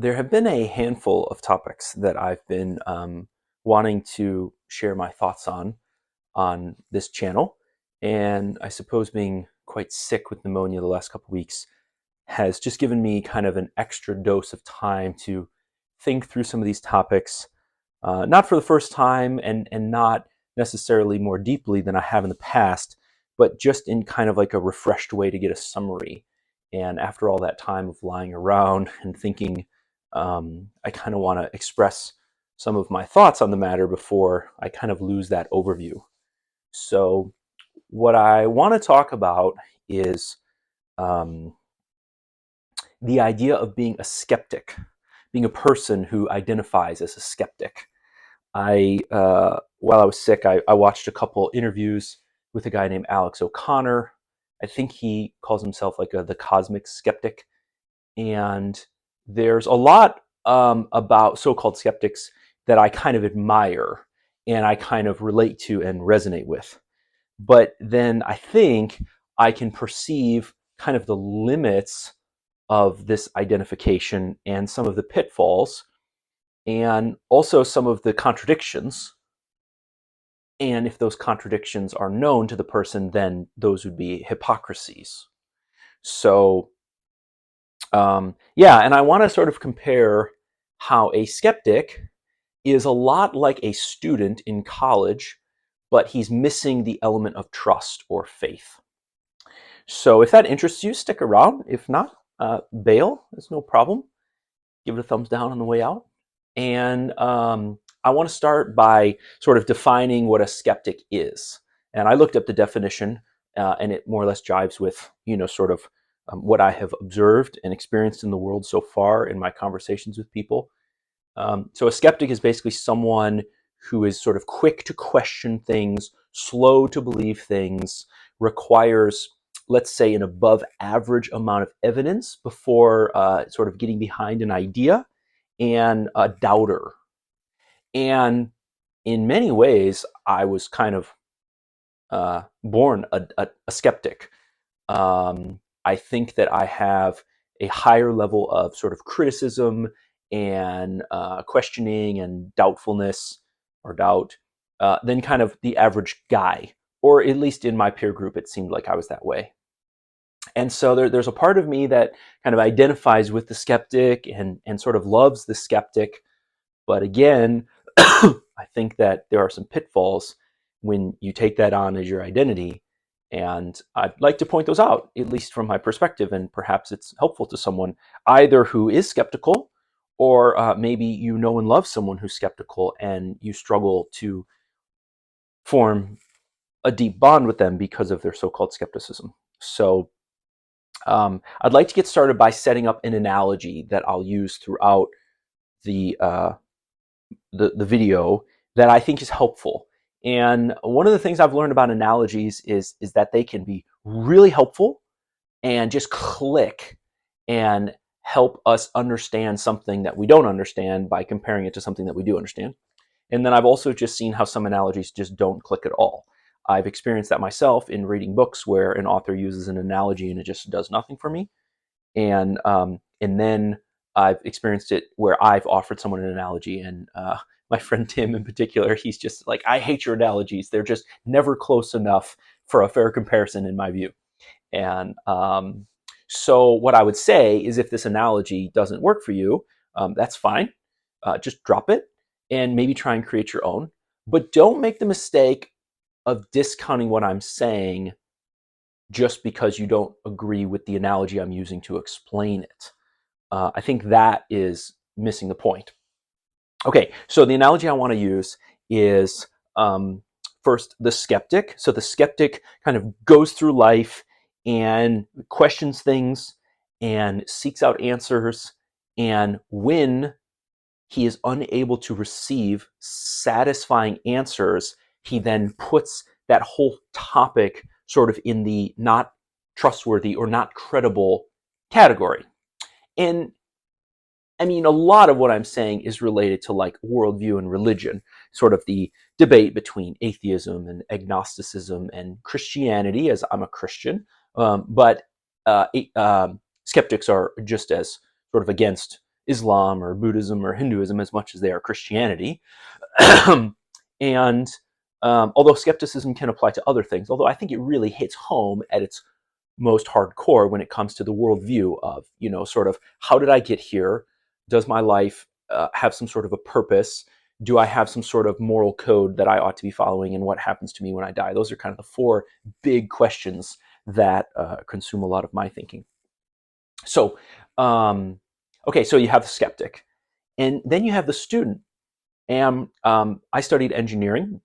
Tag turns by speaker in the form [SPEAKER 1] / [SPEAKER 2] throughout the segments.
[SPEAKER 1] There have been a handful of topics that I've been wanting to share my thoughts on this channel, and I suppose being quite sick with pneumonia the last couple of weeks has just given me kind of an extra dose of time to think through some of these topics, not for the first time and not necessarily more deeply than I have in the past, but just in kind of like a refreshed way to get a summary. And after all that time of lying around and thinking, I kind of want to express some of my thoughts on the matter before I kind of lose that overview. So, what I want to talk about is um, the idea of being a skeptic, being a person who identifies as a skeptic. While I was sick, I watched a couple interviews with a guy named Alex O'Connor. I think he calls himself like the cosmic skeptic. And there's a lot about so-called skeptics that I kind of admire and I kind of relate to and resonate with. But then I think I can perceive kind of the limits of this identification and some of the pitfalls and also some of the contradictions. And if those contradictions are known to the person, then those would be hypocrisies. So, yeah, and I want to sort of compare how a skeptic is a lot like a student in college, but he's missing the element of trust or faith. So if that interests you, stick around. If not, bail. It's no problem. Give it a thumbs down on the way out. And I want to start by sort of defining what a skeptic is. And I looked up the definition, and it more or less jives with, sort of what I have observed and experienced in the world so far in my conversations with people. So a skeptic is basically someone who is sort of quick to question things, slow to believe things, requires, let's say, an above average amount of evidence before sort of getting behind an idea, and a doubter. And in many ways, I was kind of born a skeptic. I think that I have a higher level of sort of criticism and questioning and doubtfulness or doubt than kind of the average guy, or at least in my peer group, it seemed like I was that way. And so there's a part of me that kind of identifies with the skeptic and sort of loves the skeptic. But again, I think that there are some pitfalls when you take that on as your identity. And I'd like to point those out, at least from my perspective, and perhaps it's helpful to someone either who is skeptical, or maybe you know and love someone who's skeptical and you struggle to form a deep bond with them because of their so-called skepticism. So I'd like to get started by setting up an analogy that I'll use throughout the the video that I think is helpful. And one of the things I've learned about analogies is that they can be really helpful and just click and help us understand something that we don't understand by comparing it to something that we do understand. And then I've also just seen how some analogies just don't click at all. I've experienced that myself in reading books where an author uses an analogy and it just does nothing for me. And then I've experienced it where I've offered someone an analogy, and my friend Tim in particular, he's just like, I hate your analogies. They're just never close enough for a fair comparison in my view. And so what I would say is, if this analogy doesn't work for you, that's fine. Just drop it and maybe try and create your own. But don't make the mistake of discounting what I'm saying just because you don't agree with the analogy I'm using to explain it. I think that is missing the point. Okay, so the analogy I want to use is first the skeptic. So the skeptic kind of goes through life and questions things and seeks out answers. And when he is unable to receive satisfying answers, he then puts that whole topic sort of in the not trustworthy or not credible category. And I mean, a lot of what I'm saying is related to like worldview and religion, sort of the debate between atheism and agnosticism and Christianity, as I'm a Christian. But skeptics are just as sort of against Islam or Buddhism or Hinduism as much as they are Christianity. And although skepticism can apply to other things, although I think it really hits home at its most hardcore when it comes to the worldview of, sort of, how did I get here? Does my life have some sort of a purpose? Do I have some sort of moral code that I ought to be following? And what happens to me when I die? Those are kind of the four big questions that consume a lot of my thinking. So, okay, so you have the skeptic, and then you have the student. And I studied engineering,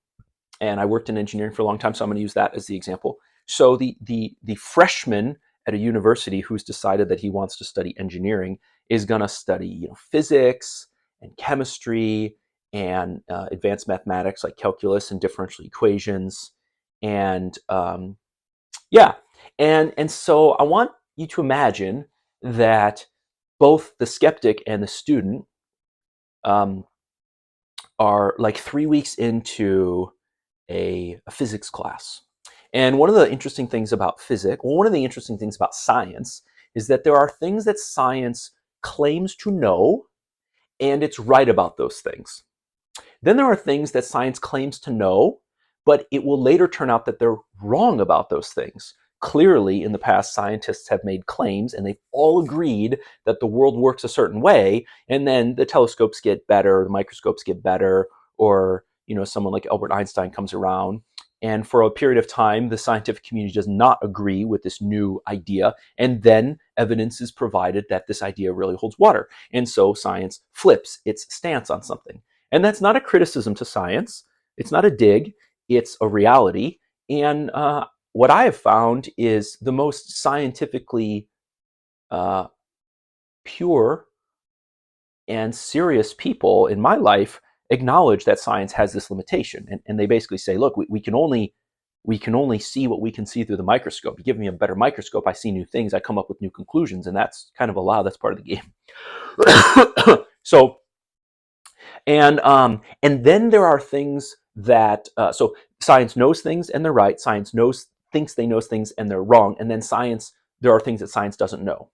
[SPEAKER 1] and I worked in engineering for a long time, so I'm going to use that as the example. So the freshman at a university who's decided that he wants to study engineering is going to study, physics and chemistry and advanced mathematics like calculus and differential equations, and yeah, and so I want you to imagine that both the skeptic and the student um, are like 3 weeks into a physics class. And one of the interesting things about physics, well, one of the interesting things about science is that there are things that science claims to know, and it's right about those things. Then there are things that science claims to know, but it will later turn out that they're wrong about those things. Clearly, in the past, scientists have made claims and they've all agreed that the world works a certain way, and then the telescopes get better, the microscopes get better, or someone like Albert Einstein comes around, and for a period of time, the scientific community does not agree with this new idea, and then evidence is provided that this idea really holds water, and so science flips its stance on something. And that's not a criticism to science. It's not a dig. It's a reality. And what I have found is the most scientifically uh, pure and serious people in my life acknowledge that science has this limitation. And they basically say, look, we can only see what we can see through the microscope. You give me a better microscope, I see new things, I come up with new conclusions, and that's kind of allowed. That's part of the game. So, and then there are things that so science knows things and they're right. Science thinks they know things and they're wrong. And then there are things that science doesn't know.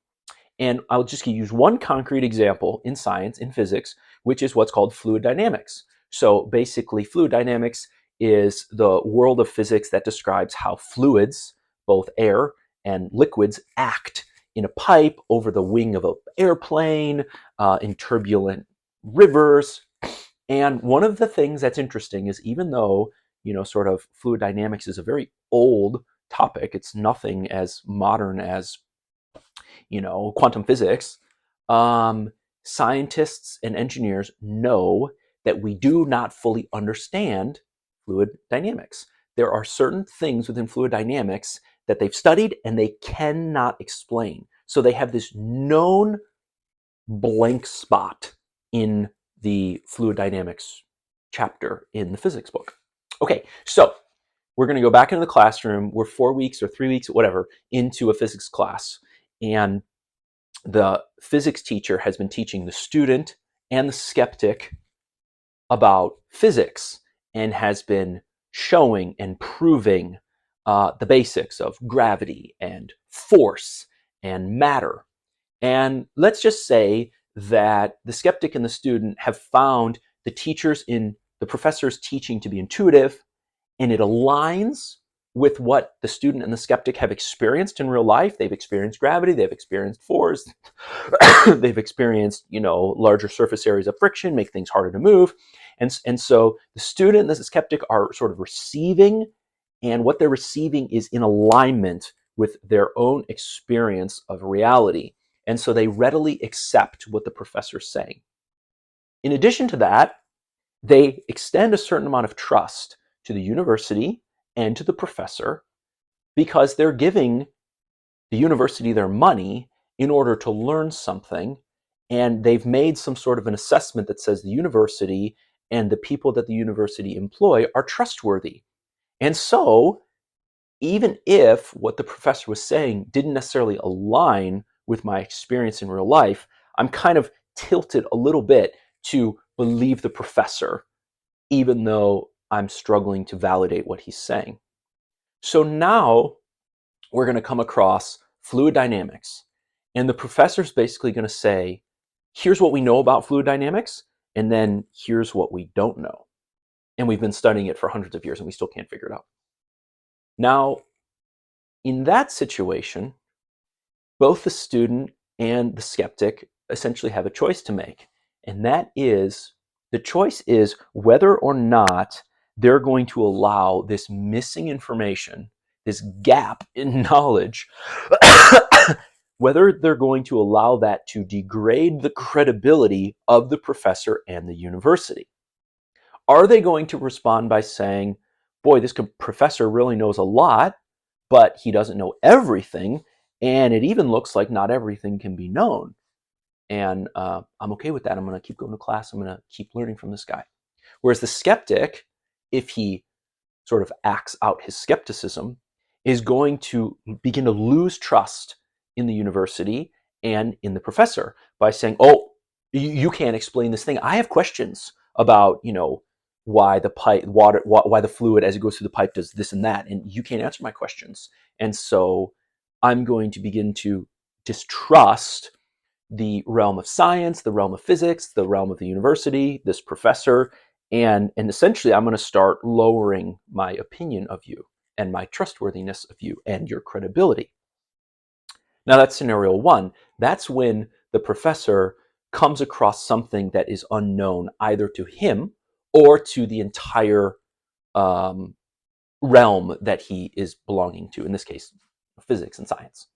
[SPEAKER 1] And I'll just use one concrete example in science, in physics, which is what's called fluid dynamics. So basically, fluid dynamics is the world of physics that describes how fluids, both air and liquids, act in a pipe, over the wing of an airplane, in turbulent rivers. And one of the things that's interesting is, even though, sort of fluid dynamics is a very old topic, it's nothing as modern as, quantum physics, scientists and engineers know that we do not fully understand fluid dynamics. There are certain things within fluid dynamics that they've studied and they cannot explain. So they have this known blank spot in the fluid dynamics chapter in the physics book. Okay, so we're going to go back into the classroom. We're 4 weeks or 3 weeks, whatever, into a physics class. And the physics teacher has been teaching the student and the skeptic about physics and has been showing and proving the basics of gravity and force and matter. And let's just say that the skeptic and the student have found the professor's teaching to be intuitive, and it aligns with what the student and the skeptic have experienced in real life. They've experienced gravity, they've experienced force, they've experienced, larger surface areas of friction, make things harder to move. And so the student and the skeptic are sort of receiving, and what they're receiving is in alignment with their own experience of reality. And so they readily accept what the professor's saying. In addition to that, they extend a certain amount of trust to the university and to the professor, because they're giving the university their money in order to learn something, and they've made some sort of an assessment that says the university and the people that the university employ are trustworthy. And so, even if what the professor was saying didn't necessarily align with my experience in real life, I'm kind of tilted a little bit to believe the professor, even though I'm struggling to validate what he's saying. So now we're going to come across fluid dynamics, and the professor's basically going to say, here's what we know about fluid dynamics, and then here's what we don't know. And we've been studying it for hundreds of years and we still can't figure it out. Now, in that situation, both the student and the skeptic essentially have a choice to make. And that is, the choice is whether or not they're going to allow this missing information, this gap in knowledge, whether they're going to allow that to degrade the credibility of the professor and the university. Are they going to respond by saying, boy, this professor really knows a lot, but he doesn't know everything, and it even looks like not everything can be known. And I'm okay with that. I'm going to keep going to class. I'm going to keep learning from this guy. Whereas the skeptic, if he sort of acts out his skepticism, is going to begin to lose trust in the university and in the professor by saying, oh, you can't explain this thing. I have questions about, why the pipe water, why the fluid as it goes through the pipe does this and that, and you can't answer my questions. And so I'm going to begin to distrust the realm of science, the realm of physics, the realm of the university, this professor, and essentially I'm going to start lowering my opinion of you and my trustworthiness of you and your credibility. Now that's scenario one. That's when the professor comes across something that is unknown either to him or to the entire realm that he is belonging to, in this case, physics and science.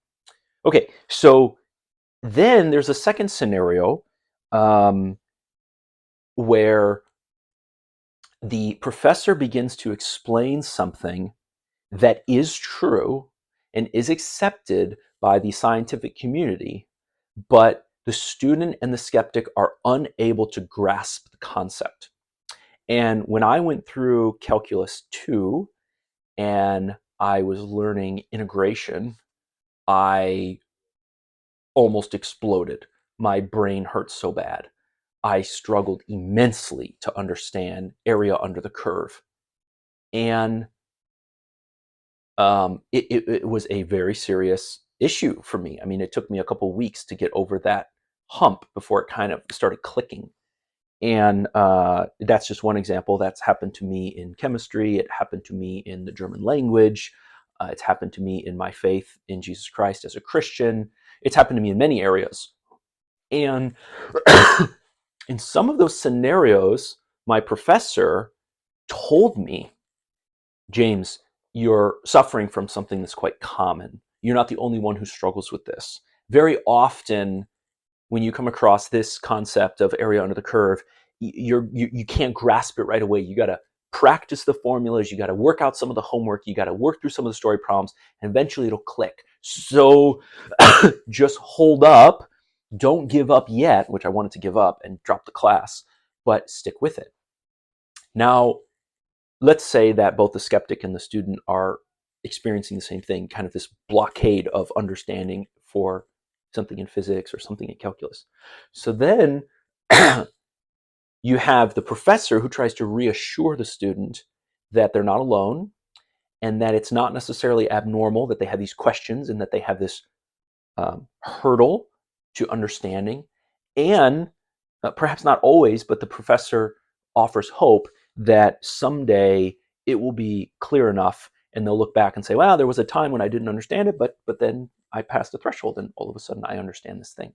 [SPEAKER 1] Okay, so then there's a second scenario where the professor begins to explain something that is true and is accepted by the scientific community, but the student and the skeptic are unable to grasp the concept. And when I went through Calculus 2 and I was learning integration, I almost exploded. My brain hurt so bad. I struggled immensely to understand area under the curve. And it was a very serious issue for me. I mean, it took me a couple weeks to get over that hump before it kind of started clicking. And that's just one example. That's happened to me in chemistry. It happened to me in the German language. It's happened to me in my faith in Jesus Christ as a Christian. It's happened to me in many areas. And in some of those scenarios, my professor told me, James, you're suffering from something that's quite common. You're not the only one who struggles with this. Very often, when you come across this concept of area under the curve, you can't grasp it right away. You got to practice the formulas. You got to work out some of the homework. You got to work through some of the story problems, and eventually it'll click. So just hold up. Don't give up yet, which I wanted to give up and drop the class, but stick with it. Now, let's say that both the skeptic and the student are experiencing the same thing, kind of this blockade of understanding for something in physics or something in calculus. So then you have the professor who tries to reassure the student that they're not alone and that it's not necessarily abnormal that they have these questions and that they have this hurdle to understanding. And perhaps not always, but the professor offers hope that someday it will be clear enough and they'll look back and say, wow, there was a time when I didn't understand it, but then I passed the threshold and all of a sudden I understand this thing.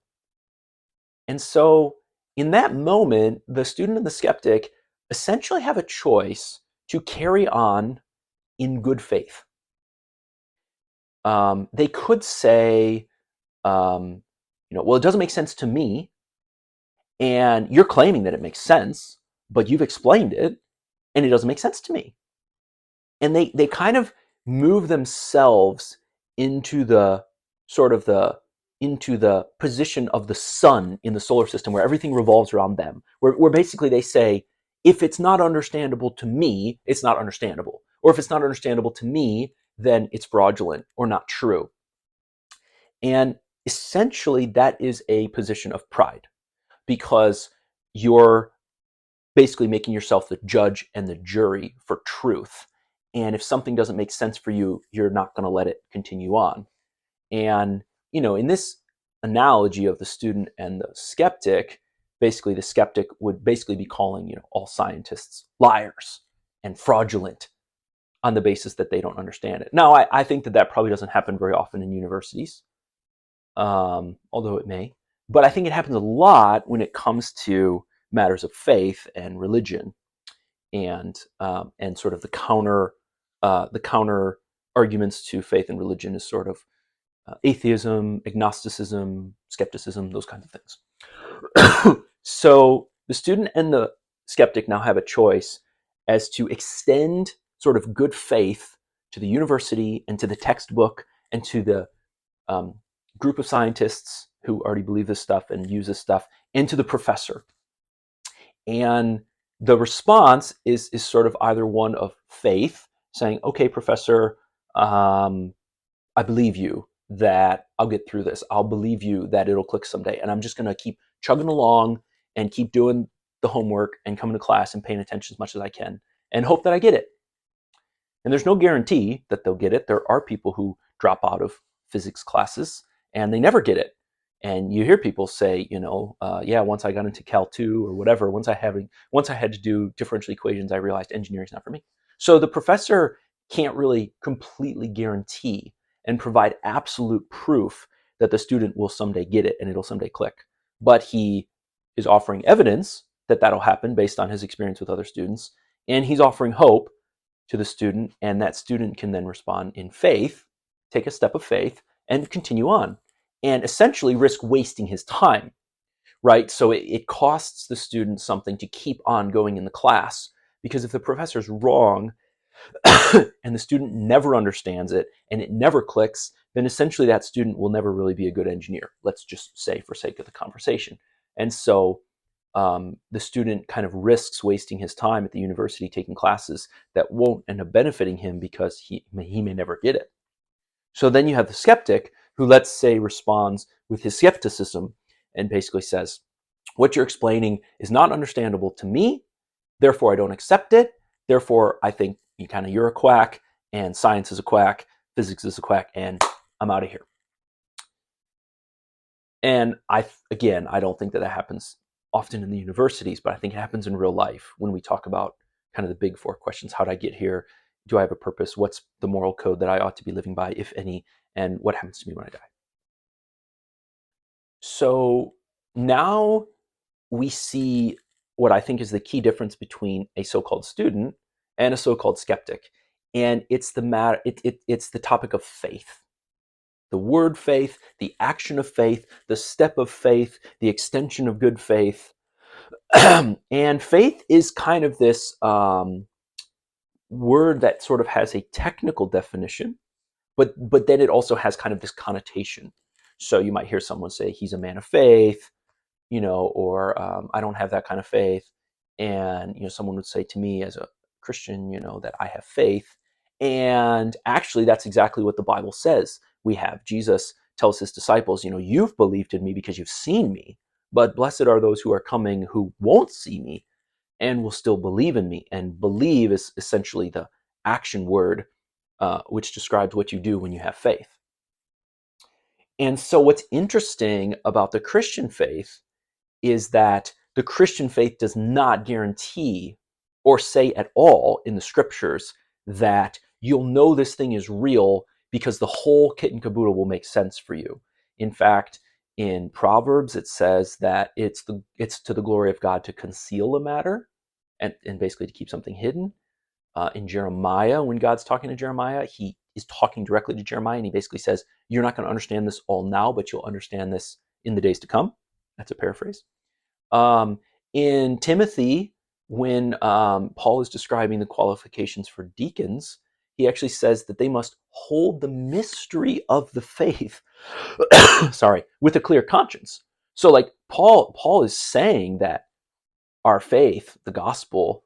[SPEAKER 1] And so in that moment, the student and the skeptic essentially have a choice to carry on in good faith. They could say, well, it doesn't make sense to me, and you're claiming that it makes sense, but you've explained it, and it doesn't make sense to me. And they kind of move themselves into the into the position of the sun in the solar system where everything revolves around them, where basically they say, if it's not understandable to me, it's not understandable. Or if it's not understandable to me, then it's fraudulent or not true. And essentially that is a position of pride because you're basically making yourself the judge and the jury for truth. And if something doesn't make sense for you, you're not going to let it continue on. And, in this analogy of the student and the skeptic, basically the skeptic would basically be calling all scientists liars and fraudulent on the basis that they don't understand it. Now, I think that probably doesn't happen very often in universities, although it may. But I think it happens a lot when it comes to matters of faith and religion, and sort of the counter arguments to faith and religion is sort of atheism, agnosticism, skepticism, those kinds of things. So the student and the skeptic now have a choice as to extend sort of good faith to the university and to the textbook and to the group of scientists who already believe this stuff and use this stuff, and to the professor. And the response is sort of either one of faith, saying, okay, professor, I believe you that I'll get through this. I'll believe you that it'll click someday. And I'm just going to keep chugging along and keep doing the homework and coming to class and paying attention as much as I can and hope that I get it. And there's no guarantee that they'll get it. There are people who drop out of physics classes and they never get it. And you hear people say, yeah, once I got into Cal 2 or whatever, once I had to do differential equations, I realized engineering's not for me. So the professor can't really completely guarantee and provide absolute proof that the student will someday get it and it'll someday click. But he is offering evidence that that'll happen based on his experience with other students. And he's offering hope to the student, and that student can then respond in faith, take a step of faith, and continue on, and essentially risk wasting his time, right? So it costs the student something to keep on going in the class, because if the professor's wrong and the student never understands it and it never clicks, then essentially that student will never really be a good engineer, let's just say for sake of the conversation. And so the student kind of risks wasting his time at the university taking classes that won't end up benefiting him because he may never get it. So then you have the skeptic who, let's say, responds with his skepticism and basically says, what you're explaining is not understandable to me, therefore I don't accept it, therefore I think you're a quack, and science is a quack, physics is a quack, and I'm out of here. And I don't think that happens often in the universities, but I think it happens in real life when we talk about kind of the big four questions. How did I get here? Do I have a purpose? What's the moral code that I ought to be living by, if any? And what happens to me when I die? So now we see what I think is the key difference between a so-called student and a so-called skeptic. And it's it's the topic of faith. The word faith, the action of faith, the step of faith, the extension of good faith. And faith is kind of this word that sort of has a technical definition, but then it also has kind of this connotation. So you might hear someone say, he's a man of faith, or I don't have that kind of faith. And, someone would say to me as a Christian, that I have faith. And actually, that's exactly what the Bible says. We have Jesus tells his disciples, you've believed in me because you've seen me, but blessed are those who are coming who won't see me and will still believe in me. And believe is essentially the action word, which describes what you do when you have faith. And so what's interesting about the Christian faith is that the Christian faith does not guarantee or say at all in the scriptures that you'll know this thing is real because the whole kit and caboodle will make sense for you. In fact, in Proverbs, it says that it's to the glory of God to conceal a matter and basically to keep something hidden. In Jeremiah, when God's talking to Jeremiah, he is talking directly to Jeremiah, and he basically says, you're not going to understand this all now, but you'll understand this in the days to come. That's a paraphrase. In Timothy, when Paul is describing the qualifications for deacons, he actually says that they must hold the mystery of the faith, sorry, with a clear conscience. So like Paul is saying that our faith, the gospel,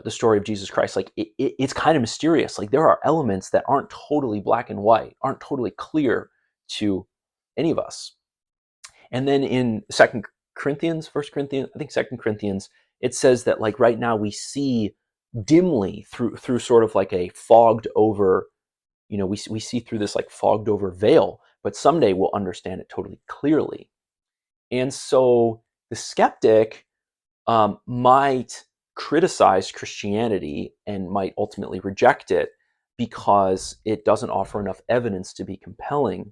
[SPEAKER 1] the story of Jesus Christ, like it's kind of mysterious. Like there are elements that aren't totally black and white, aren't totally clear to any of us. And then in Second Corinthians, it says that like right now we see dimly through sort of like a fogged over, we see through this like fogged over veil, but someday we'll understand it totally clearly. And so the skeptic might criticize Christianity and might ultimately reject it because it doesn't offer enough evidence to be compelling.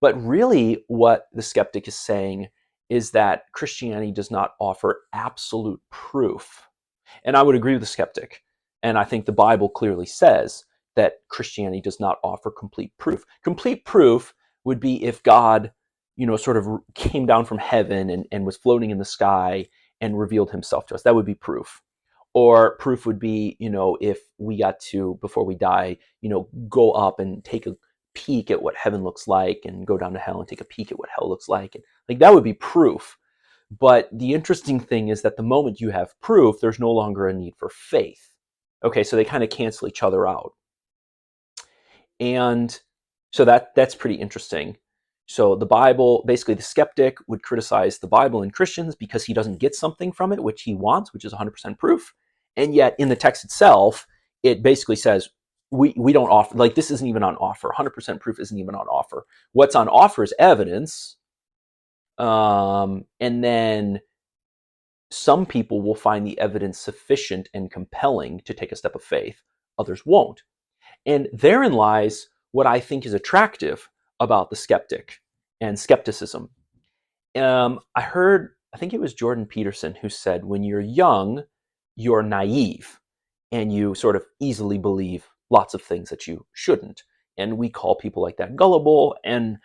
[SPEAKER 1] But really, what the skeptic is saying is that Christianity does not offer absolute proof. And I would agree with the skeptic. And I think the Bible clearly says that Christianity does not offer complete proof. Complete proof would be if God, sort of came down from heaven and was floating in the sky and revealed himself to us. That would be proof. Or proof would be, if we got to, before we die, go up and take a peek at what heaven looks like and go down to hell and take a peek at what hell looks like. And like that would be proof. But the interesting thing is that the moment you have proof, there's no longer a need for faith. Okay, so they kind of cancel each other out. And so that's pretty interesting. So the Bible, basically the skeptic would criticize the Bible and Christians because he doesn't get something from it, which he wants, which is 100% proof. And yet in the text itself, it basically says, we don't offer, like this isn't even on offer. 100% proof isn't even on offer. What's on offer is evidence. And then some people will find the evidence sufficient and compelling to take a step of faith. Others won't. And therein lies what I think is attractive about the skeptic and skepticism. I think it was Jordan Peterson who said, when you're young, you're naive and you sort of easily believe lots of things that you shouldn't. And we call people like that gullible and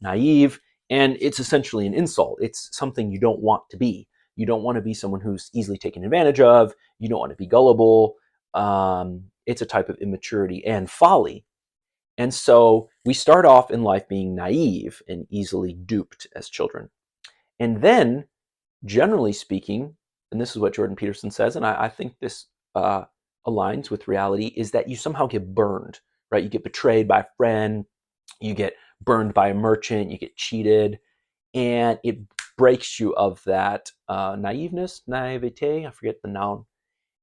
[SPEAKER 1] naive. And it's essentially an insult. It's something you don't want to be. You don't want to be someone who's easily taken advantage of. You don't want to be gullible. It's a type of immaturity and folly. And so we start off in life being naive and easily duped as children. And then, generally speaking, and this is what Jordan Peterson says, and I think this aligns with reality, is that you somehow get burned, right? You get betrayed by a friend, you get burned by a merchant, you get cheated, and it breaks you of that naivete, I forget the noun,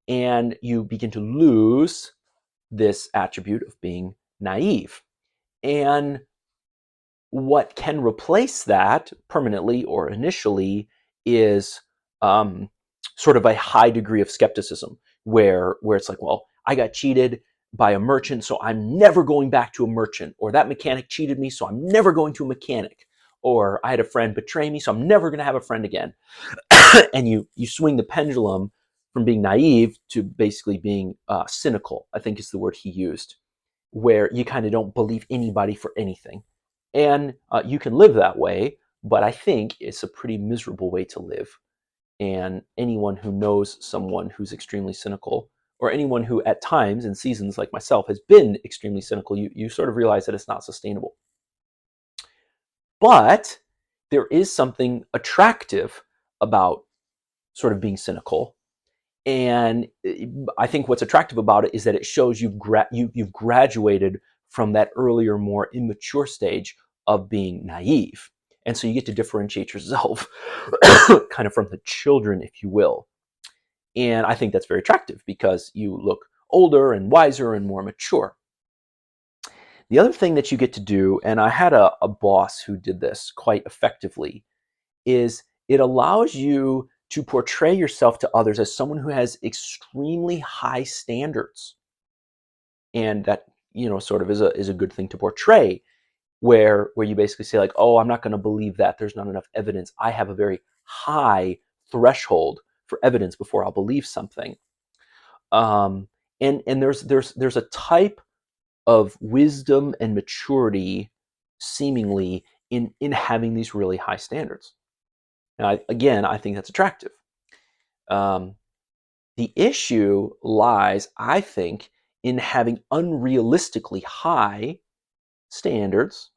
[SPEAKER 1] and you begin to lose this attribute of being naive. And what can replace that permanently or initially is sort of a high degree of skepticism, where it's like, well, I got cheated by a merchant, so I'm never going back to a merchant, or that mechanic cheated me, so I'm never going to a mechanic, or I had a friend betray me, so I'm never going to have a friend again. And you swing the pendulum from being naive to basically being cynical, I think is the word he used, where you kind of don't believe anybody for anything. And you can live that way, but I think it's a pretty miserable way to live. And anyone who knows someone who's extremely cynical, or anyone who at times in seasons like myself has been extremely cynical, you sort of realize that it's not sustainable. But there is something attractive about sort of being cynical. And I think what's attractive about it is that it shows you've graduated from that earlier, more immature stage of being naive. And so you get to differentiate yourself kind of from the children, if you will. And I think that's very attractive because you look older and wiser and more mature. The other thing that you get to do, and I had a boss who did this quite effectively, is it allows you to portray yourself to others as someone who has extremely high standards. And that, sort of is a good thing to portray, where you basically say like, oh, I'm not going to believe that. There's not enough evidence. I have a very high threshold for evidence before I'll believe something. And there's a type of wisdom and maturity seemingly in having these really high standards. Now, I think that's attractive. The issue lies, I think, in having unrealistically high standards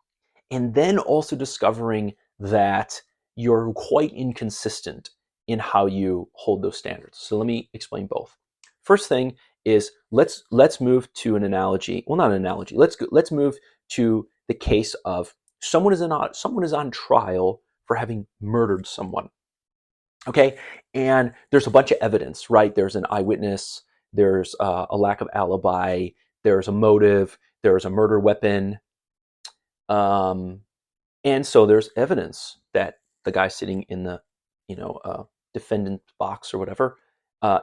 [SPEAKER 1] and then also discovering that you're quite inconsistent in how you hold those standards. So let me explain both. First thing is let's move to an analogy. Well, not an analogy. Let's move to the case of someone is on trial for having murdered someone. Okay, and there's a bunch of evidence, right? There's an eyewitness, there's a lack of alibi, there's a motive, there's a murder weapon. Um, and so there's evidence that the guy sitting in the, defendant box or whatever,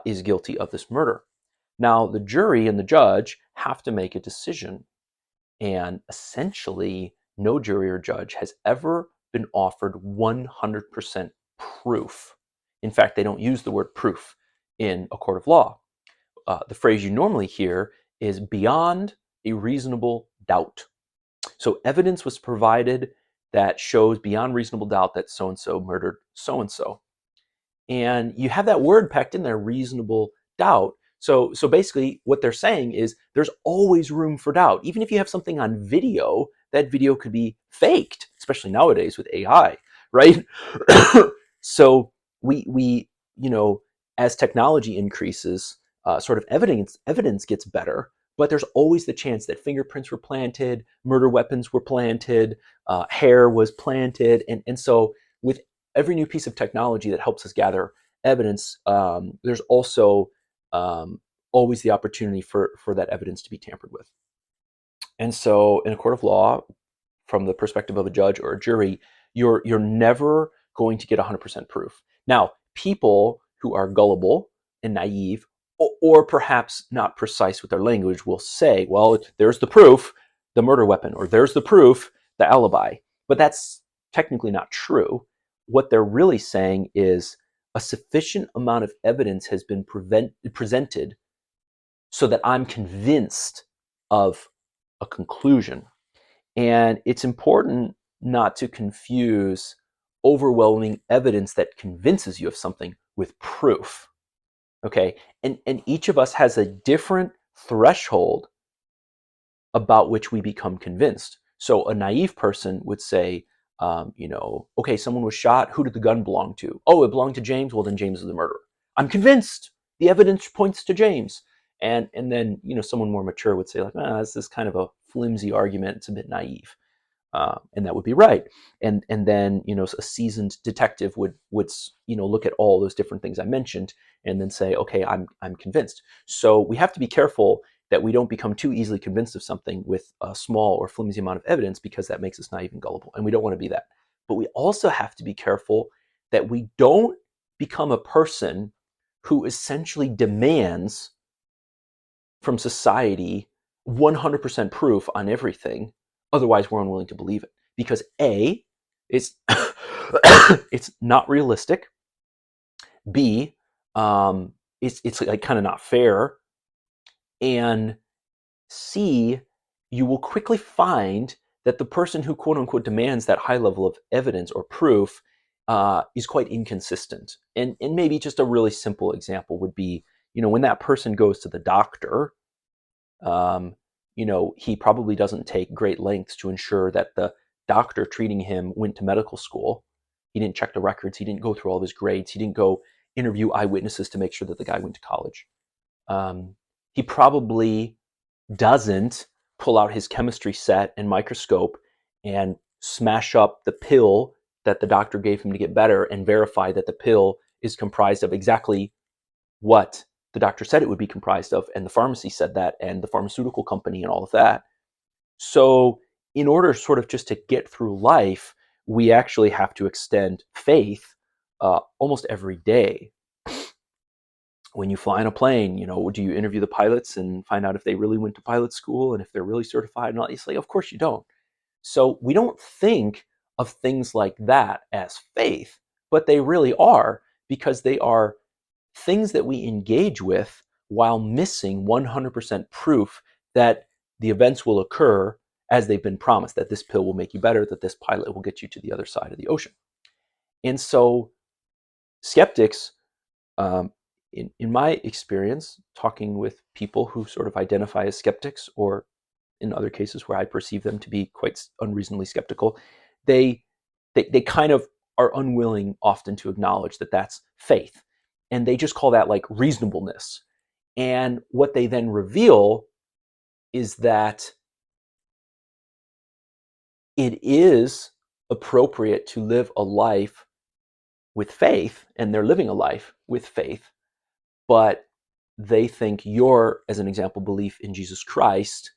[SPEAKER 1] is guilty of this murder. Now, the jury and the judge have to make a decision. And essentially, no jury or judge has ever been offered 100% proof. In fact, they don't use the word proof in a court of law. The phrase you normally hear is beyond a reasonable doubt. So evidence was provided that shows beyond reasonable doubt that so and so murdered so and so. And you have that word packed in there, reasonable doubt. So basically, what they're saying is there's always room for doubt. Even if you have something on video, that video could be faked, especially nowadays with AI, right? So we as technology increases, sort of evidence gets better, but there's always the chance that fingerprints were planted, murder weapons were planted, hair was planted, and so with every new piece of technology that helps us gather evidence, there's also always the opportunity for that evidence to be tampered with. And so, in a court of law, from the perspective of a judge or a jury, you're never going to get 100% proof. Now, people who are gullible and naive, or perhaps not precise with their language, will say, "Well, there's the proof, the murder weapon," or "There's the proof, the alibi." But that's technically not true. What they're really saying is a sufficient amount of evidence has been presented so that I'm convinced of a conclusion. And it's important not to confuse overwhelming evidence that convinces you of something with proof. Okay? And each of us has a different threshold about which we become convinced. So a naive person would say, okay, someone was shot. Who did the gun belong to? Oh, it belonged to James. Well, then James is the murderer. I'm convinced. The evidence points to James. And then someone more mature would say like, this is kind of a flimsy argument. It's a bit naive. And that would be right. And then a seasoned detective would look at all those different things I mentioned and then say, okay, I'm convinced. So we have to be careful that we don't become too easily convinced of something with a small or flimsy amount of evidence, because that makes us naive and gullible, and we don't want to be that. But we also have to be careful that we don't become a person who essentially demands from society 100% proof on everything. Otherwise, we're unwilling to believe it, because A, it's it's not realistic. B, it's like kind of not fair. And C, you will quickly find that the person who quote unquote demands that high level of evidence or proof is quite inconsistent. And maybe just a really simple example would be, when that person goes to the doctor, he probably doesn't take great lengths to ensure that the doctor treating him went to medical school. He didn't check the records. He didn't go through all of his grades. He didn't go interview eyewitnesses to make sure that the guy went to college. He probably doesn't pull out his chemistry set and microscope and smash up the pill that the doctor gave him to get better and verify that the pill is comprised of exactly what the doctor said it would be comprised of, and the pharmacy said that, and the pharmaceutical company and all of that. So in order sort of just to get through life, we actually have to extend faith almost every day. When you fly in a plane, do you interview the pilots and find out if they really went to pilot school and if they're really certified and all? It's like, of course you don't. So we don't think of things like that as faith, but they really are, because they are things that we engage with while missing 100% proof that the events will occur as they've been promised, that this pill will make you better, that this pilot will get you to the other side of the ocean. And so skeptics, in my experience, talking with people who sort of identify as skeptics, or in other cases where I perceive them to be quite unreasonably skeptical, they kind of are unwilling often to acknowledge that that's faith. And they just call that like reasonableness. And what they then reveal is that it is appropriate to live a life with faith, and they're living a life with faith, but they think your, as an example, belief in Jesus Christ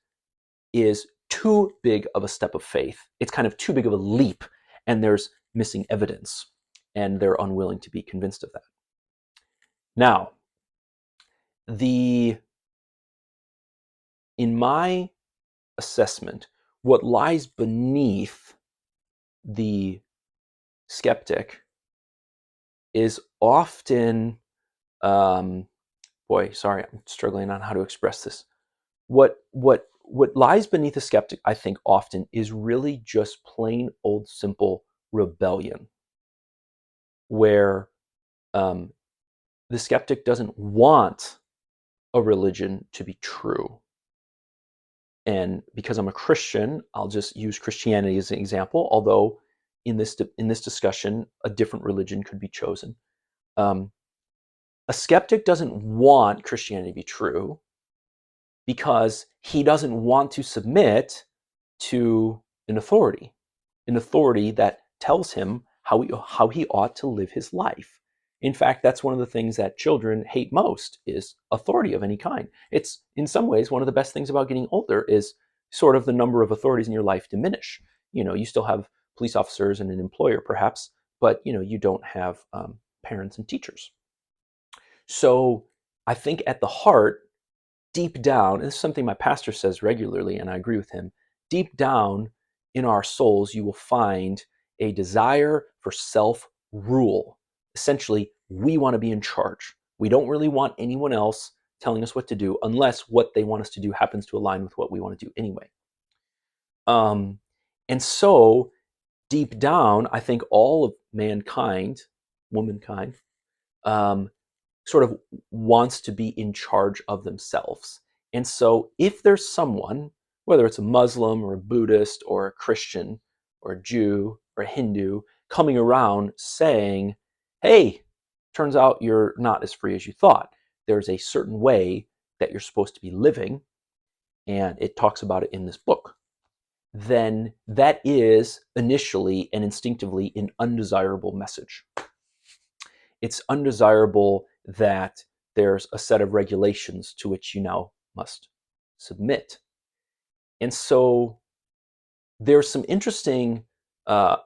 [SPEAKER 1] is too big of a step of faith. It's kind of too big of a leap, and there's missing evidence, and they're unwilling to be convinced of that. Now, in my assessment, what lies beneath the skeptic is often, sorry, I'm struggling on how to express this. What lies beneath a skeptic, I think, often is really just plain old simple rebellion, where um, the skeptic doesn't want a religion to be true. And because I'm a Christian, I'll just use Christianity as an example, although in this discussion, a different religion could be chosen. A skeptic doesn't want Christianity to be true because he doesn't want to submit to an authority that tells him how he ought to live his life. In fact, that's one of the things that children hate most is authority of any kind. It's in some ways one of the best things about getting older is sort of the number of authorities in your life diminish. You still have police officers and an employer perhaps, but you don't have parents and teachers. So I think at the heart, deep down, and this is something my pastor says regularly, and I agree with him, deep down in our souls, you will find a desire for self-rule. Essentially, we want to be in charge. We don't really want anyone else telling us what to do unless what they want us to do happens to align with what we want to do anyway. And so, deep down, I think all of mankind, womankind, sort of wants to be in charge of themselves. And so if there's someone, whether it's a Muslim or a Buddhist or a Christian or a Jew or a Hindu, coming around saying, hey, turns out you're not as free as you thought. There's a certain way that you're supposed to be living, and it talks about it in this book. Then that is initially and instinctively an undesirable message. It's undesirable that there's a set of regulations to which you now must submit. And so there's some interesting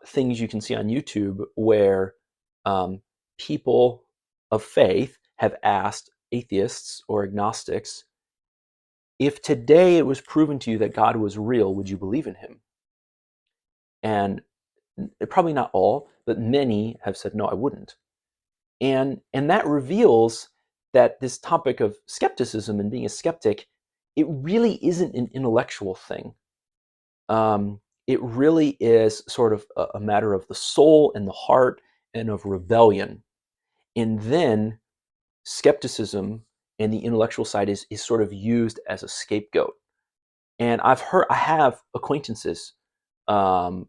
[SPEAKER 1] things you can see on YouTube where people of faith have asked atheists or agnostics, if today it was proven to you that God was real, would you believe in him? And probably not all, but many have said, no, I wouldn't. And that reveals that this topic of skepticism and being a skeptic, it really isn't an intellectual thing. It really is sort of a matter of the soul and the heart and of rebellion. And then skepticism and the intellectual side is sort of used as a scapegoat. And I have acquaintances, some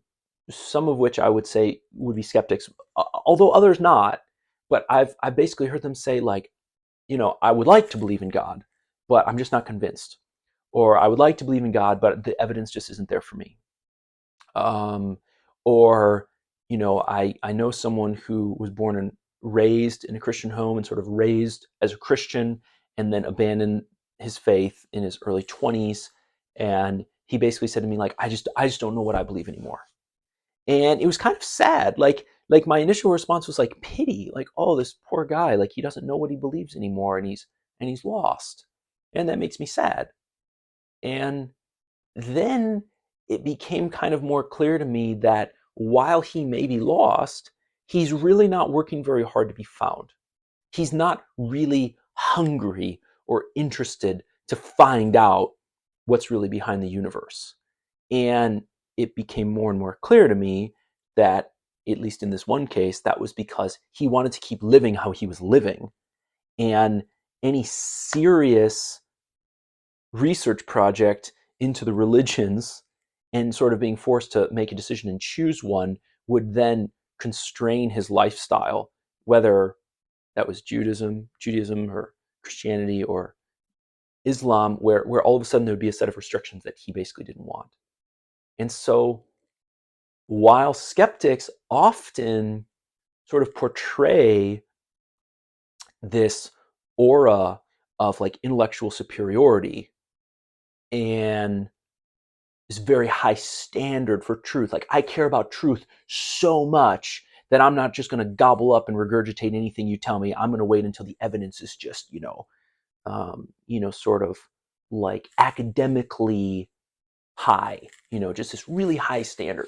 [SPEAKER 1] of which I would say would be skeptics, although others not. But I've basically heard them say, like, I would like to believe in God, but I'm just not convinced. Or I would like to believe in God, but the evidence just isn't there for me. Or, I know someone who was born and raised in a Christian home and sort of raised as a Christian and then abandoned his faith in his early 20s. And he basically said to me, like, I just don't know what I believe anymore. And it was kind of sad. Like my initial response was like pity, like, oh, this poor guy, like he doesn't know what he believes anymore, and he's lost. And that makes me sad. And then it became kind of more clear to me that while he may be lost, he's really not working very hard to be found. He's not really hungry or interested to find out what's really behind the universe. And it became more and more clear to me that, at least in this one case, that was because he wanted to keep living how he was living. And any serious research project into the religions and sort of being forced to make a decision and choose one would then constrain his lifestyle, whether that was Judaism or Christianity or Islam, where all of a sudden there would be a set of restrictions that he basically didn't want. And so while skeptics often sort of portray this aura of like intellectual superiority and this very high standard for truth. Like, I care about truth so much that I'm not just going to gobble up and regurgitate anything you tell me. I'm going to wait until the evidence is just, sort of like academically high, just this really high standard.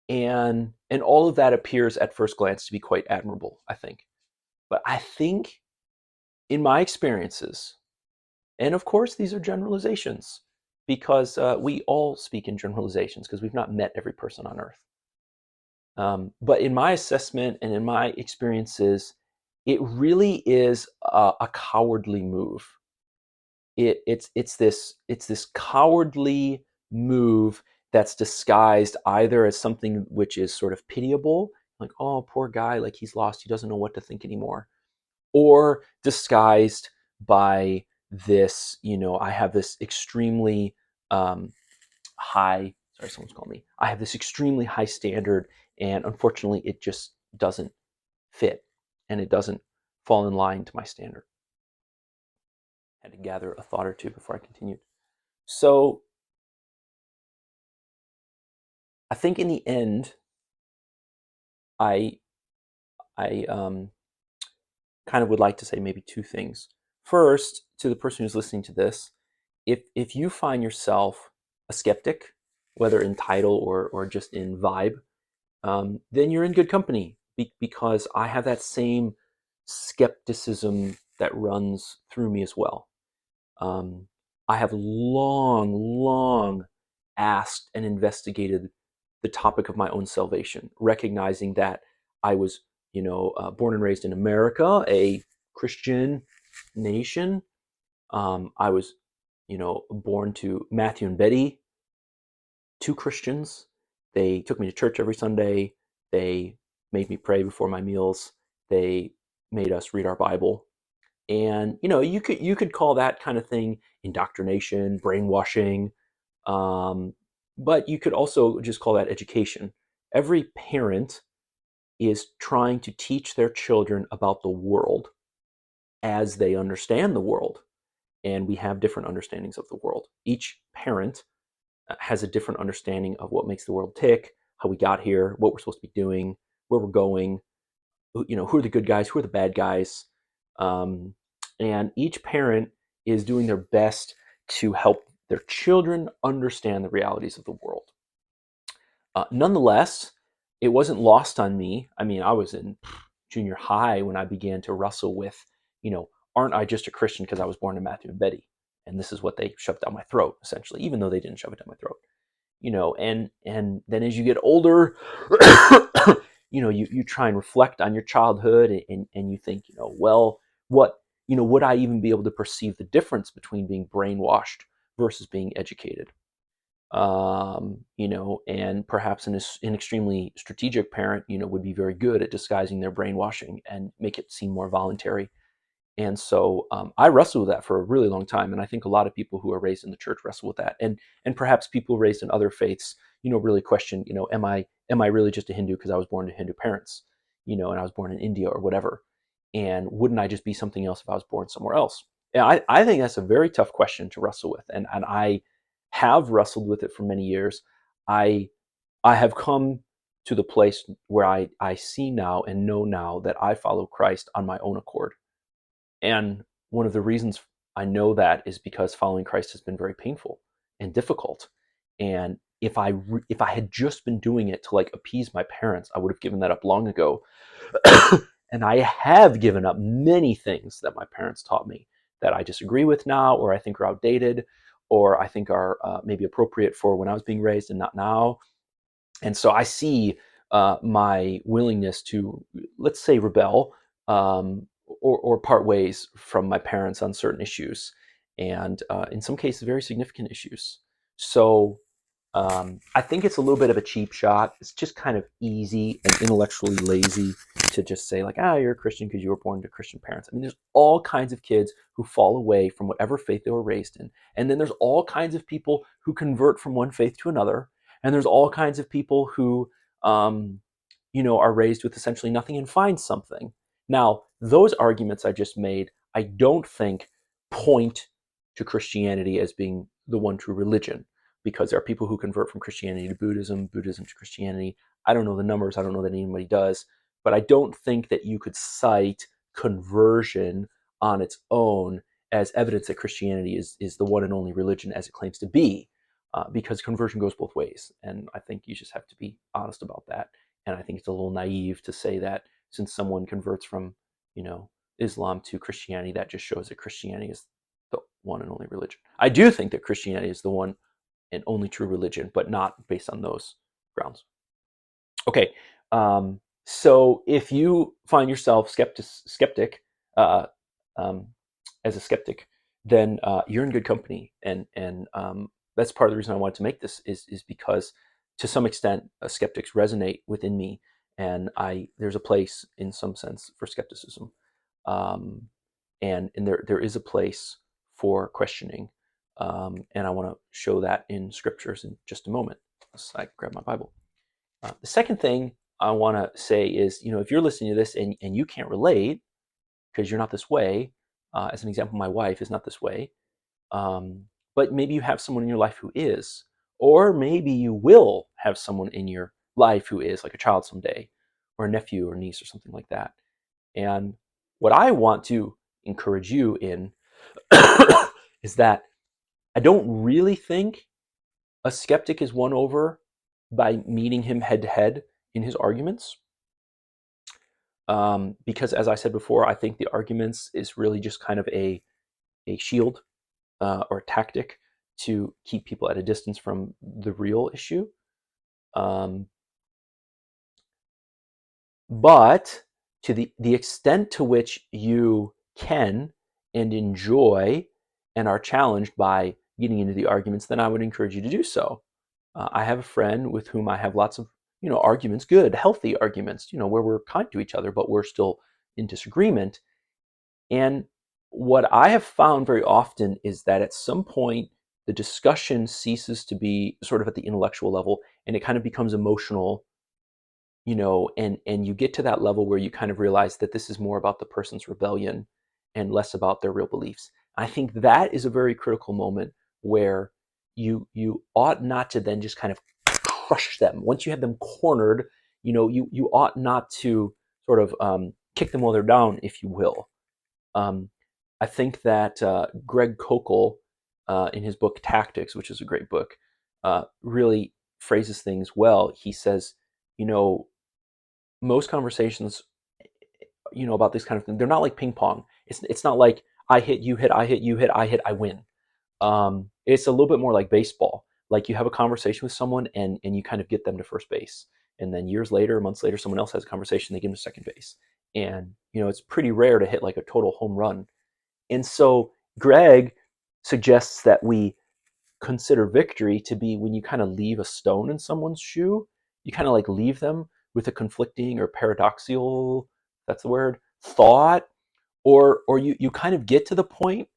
[SPEAKER 1] And all of that appears at first glance to be quite admirable, I think. But I think in my experiences, and of course these are generalizations, because we all speak in generalizations because we've not met every person on earth. But in my assessment and in my experiences, it really is a cowardly move. It's this cowardly move that's disguised either as something which is sort of pitiable, like, oh, poor guy, like he's lost, he doesn't know what to think anymore, or disguised by this, I have this extremely high, sorry, someone's calling me. I have this extremely high standard, and unfortunately, it just doesn't fit, and it doesn't fall in line to my standard. I had to gather a thought or two before I continued. So I think in the end, I kind of would like to say maybe two things. First, to the person who's listening to this, if you find yourself a skeptic, whether in title or just in vibe, then you're in good company, because I have that same skepticism that runs through me as well. I have long asked and investigated the topic of my own salvation, recognizing that I was, born and raised in America, a Christian nation. I was, born to Matthew and Betty, two Christians. They took me to church every Sunday. They made me pray before my meals. They made us read our Bible. And you could call that kind of thing indoctrination, brainwashing, but you could also just call that education. Every parent is trying to teach their children about the world as they understand the world, and we have different understandings of the world. Each parent has a different understanding of what makes the world tick, how we got here, what we're supposed to be doing, where we're going, who are the good guys, who are the bad guys. Um, and each parent is doing their best to help their children understand the realities of the world. Nonetheless, it wasn't lost on me. I mean, I was in junior high when I began to wrestle with, aren't I just a Christian because I was born to Matthew and Betty? And this is what they shoved down my throat, essentially, even though they didn't shove it down my throat. And then as you get older, you try and reflect on your childhood, and you think, well, would I even be able to perceive the difference between being brainwashed versus being educated? And perhaps an extremely strategic parent, would be very good at disguising their brainwashing and make it seem more voluntary. And so I wrestled with that for a really long time, and I think a lot of people who are raised in the church wrestle with that, and perhaps people raised in other faiths, really question, am I really just a Hindu because I was born to Hindu parents, and I was born in India or whatever, and wouldn't I just be something else if I was born somewhere else? And I think that's a very tough question to wrestle with, and I have wrestled with it for many years. I have come to the place where I see now and know now that I follow Christ on my own accord. And one of the reasons I know that is because following Christ has been very painful and difficult. And if I had just been doing it to like appease my parents, I would have given that up long ago. And I have given up many things that my parents taught me that I disagree with now, or I think are outdated, or I think are maybe appropriate for when I was being raised and not now. And so I see my willingness to, let's say, rebel, or part ways from my parents on certain issues, and in some cases, very significant issues. So I think it's a little bit of a cheap shot. It's just kind of easy and intellectually lazy to just say, like, you're a Christian because you were born to Christian parents. I mean, there's all kinds of kids who fall away from whatever faith they were raised in. And then there's all kinds of people who convert from one faith to another. And there's all kinds of people who, are raised with essentially nothing and find something. Now, those arguments I just made, I don't think point to Christianity as being the one true religion, because there are people who convert from Christianity to Buddhism, Buddhism to Christianity. I don't know the numbers. I don't know that anybody does, but I don't think that you could cite conversion on its own as evidence that Christianity is the one and only religion as it claims to be, because conversion goes both ways. And I think you just have to be honest about that. And I think it's a little naive to say that since someone converts from, Islam to Christianity, that just shows that Christianity is the one and only religion. I do think that Christianity is the one and only true religion, but not based on those grounds. Okay, so if you find yourself skeptic, uh, um, as a skeptic, then you're in good company, and that's part of the reason I wanted to make this is because to some extent skeptics resonate within me, and there's a place in some sense for skepticism, um, and there is a place for questioning, and I want to show that in scriptures in just a moment. Let's grab my Bible. The second thing I want to say is, if you're listening to this and you can't relate because you're not this way, as an example, my wife is not this way, but maybe you have someone in your life who is, or maybe you will have someone in your life who is, like a child someday, or a nephew or niece or something like that. And what I want to encourage you in is that I don't really think a skeptic is won over by meeting him head to head in his arguments. Because as I said before, I think the arguments is really just kind of a shield or a tactic to keep people at a distance from the real issue. But to the extent to which you can and enjoy and are challenged by getting into the arguments, then I would encourage you to do so. I have a friend with whom I have lots of arguments, good, healthy arguments, where we're kind to each other, but we're still in disagreement. And what I have found very often is that at some point the discussion ceases to be sort of at the intellectual level, and it kind of becomes emotional, and you get to that level where you kind of realize that this is more about the person's rebellion and less about their real beliefs. I think that is a very critical moment where you ought not to then just kind of crush them. Once you have them cornered, you ought not to sort of kick them while they're down, if you will. I think that Greg Koukl, in his book Tactics, which is a great book, really phrases things well. He says, most conversations, about this kind of thing, they're not like ping pong. It's not like I hit, you hit, I hit, you hit, I hit, I win. It's a little bit more like baseball. Like you have a conversation with someone and you kind of get them to first base. And then years later, months later, someone else has a conversation, they get them to second base. And, it's pretty rare to hit like a total home run. And so Greg suggests that we consider victory to be when you kind of leave a stone in someone's shoe. You kind of like leave them with a conflicting or paradoxical, that's the word, thought, or you kind of get to the point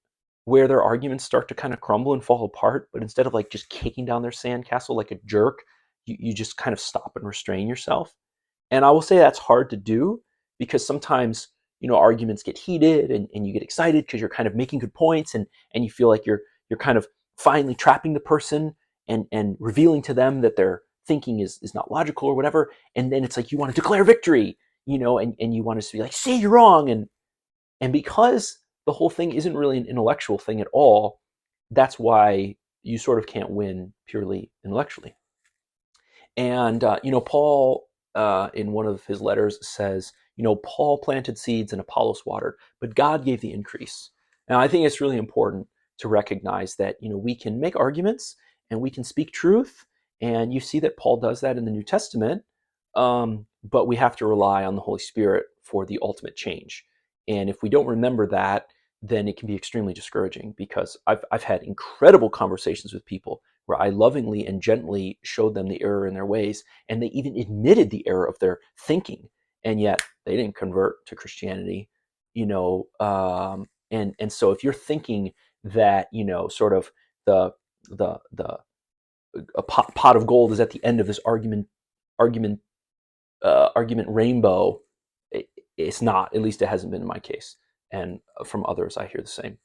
[SPEAKER 1] where their arguments start to kind of crumble and fall apart, but instead of like just kicking down their sandcastle like a jerk, you just kind of stop and restrain yourself. And I will say that's hard to do because sometimes, arguments get heated and you get excited because you're kind of making good points and you feel like you're kind of finally trapping the person and revealing to them that their thinking is not logical or whatever. And then it's like you want to declare victory, and you want to be like, say you're wrong. And because the whole thing isn't really an intellectual thing at all, that's why you sort of can't win purely intellectually. And, Paul, in one of his letters says, Paul planted seeds and Apollos watered, but God gave the increase. Now, I think it's really important to recognize that, we can make arguments and we can speak truth. And you see that Paul does that in the New Testament. But we have to rely on the Holy Spirit for the ultimate change. And if we don't remember that, then it can be extremely discouraging because I've had incredible conversations with people where I lovingly and gently showed them the error in their ways, and they even admitted the error of their thinking, and yet they didn't convert to Christianity, and so if you're thinking that sort of the a pot of gold is at the end of this argument rainbow, it's not. At least it hasn't been in my case, and from others I hear the same.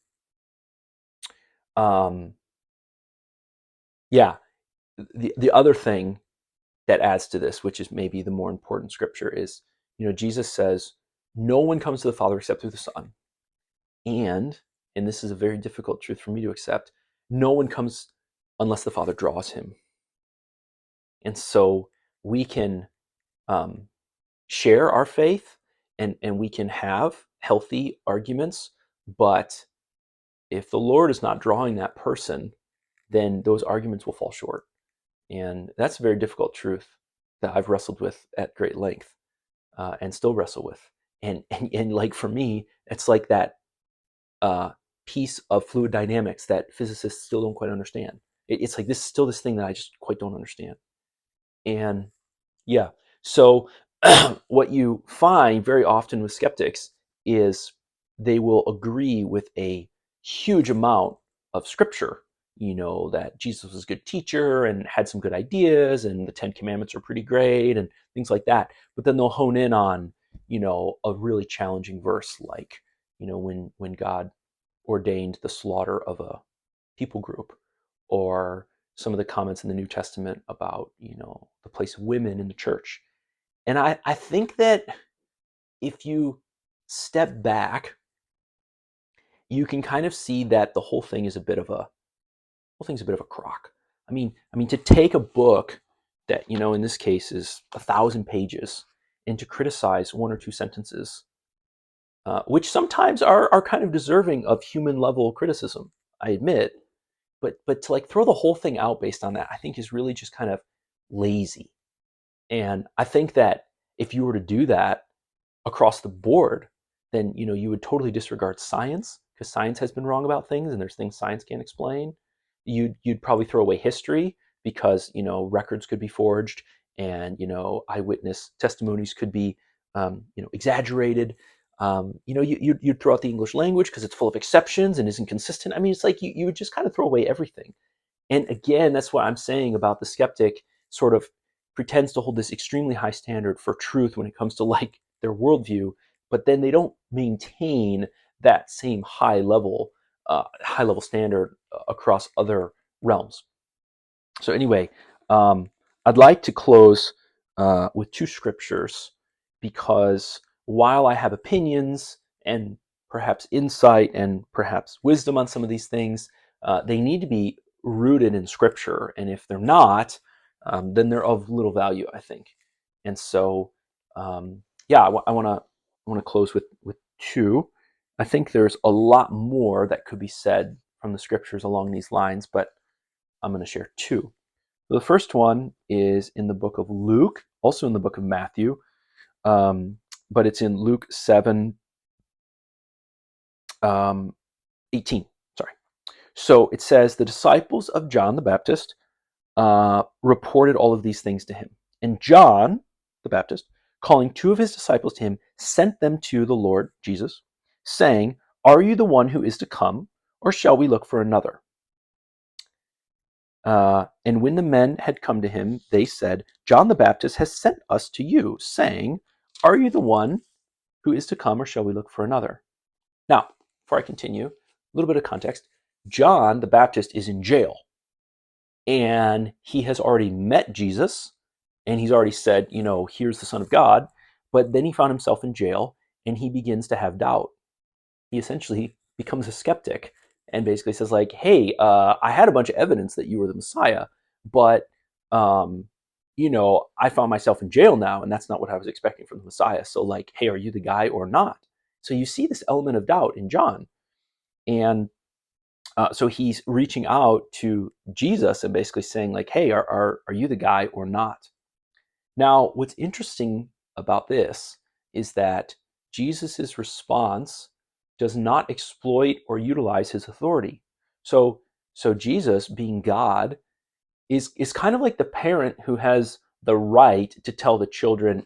[SPEAKER 1] Yeah, the other thing that adds to this, which is maybe the more important scripture, is, Jesus says, no one comes to the Father except through the Son. And this is a very difficult truth for me to accept, no one comes unless the Father draws him. And so we can share our faith, and we can have healthy arguments, but if the Lord is not drawing that person, then those arguments will fall short. And that's a very difficult truth that I've wrestled with at great length, and still wrestle with. And like for me, it's like that piece of fluid dynamics that physicists still don't quite understand. It's like this thing that I just quite don't understand. And yeah, so what you find very often with skeptics is they will agree with a huge amount of scripture, that Jesus was a good teacher and had some good ideas, and the Ten Commandments are pretty great and things like that. But then they'll hone in on, a really challenging verse, like, when God ordained the slaughter of a people group, or some of the comments in the New Testament about, the place of women in the church. And I think that if you step back, you can kind of see that the whole thing's a bit of a crock. I mean, to take a book that, in this case is 1,000 pages, and to criticize one or two sentences, which sometimes are kind of deserving of human level criticism, I admit, but to like throw the whole thing out based on that, I think is really just kind of lazy. And I think that if you were to do that across the board, then you would totally disregard science, because science has been wrong about things, and there's things science can't explain. You'd probably throw away history, because records could be forged, and eyewitness testimonies could be exaggerated. You'd throw out the English language because it's full of exceptions and isn't consistent. I mean, it's like you would just kind of throw away everything. And again, that's what I'm saying about the skeptic sort of pretends to hold this extremely high standard for truth when it comes to like their worldview, but then they don't maintain that same high level standard across other realms. So anyway, I'd like to close with two scriptures, because while I have opinions and perhaps insight and perhaps wisdom on some of these things, they need to be rooted in scripture. And if they're not, then they're of little value, I think. And so, yeah, I want to close with two. I think there's a lot more that could be said from the scriptures along these lines, but I'm going to share two. The first one is in the book of Luke, also in the book of Matthew, but it's in Luke 7, 18. Sorry. So it says, the disciples of John the Baptist reported all of these things to him. And John the Baptist, calling two of his disciples to him, sent them to the Lord Jesus, saying, are you the one who is to come, or shall we look for another? And when the men had come to him, they said, John the Baptist has sent us to you, saying, are you the one who is to come, or shall we look for another? Now, before I continue, a little bit of context. John the Baptist is in jail, and he has already met Jesus, and he's already said, here's the Son of God, but then he found himself in jail, and he begins to have doubt. He essentially becomes a skeptic and basically says like, hey, I had a bunch of evidence that you were the Messiah, but I found myself in jail now, and that's not what I was expecting from the Messiah. So like, hey, are you the guy or not? So you see this element of doubt in John. And so he's reaching out to Jesus and basically saying like, hey, are you the guy or not? Now, what's interesting about this is that Jesus's response does not exploit or utilize his authority. So Jesus, being God, is kind of like the parent who has the right to tell the children,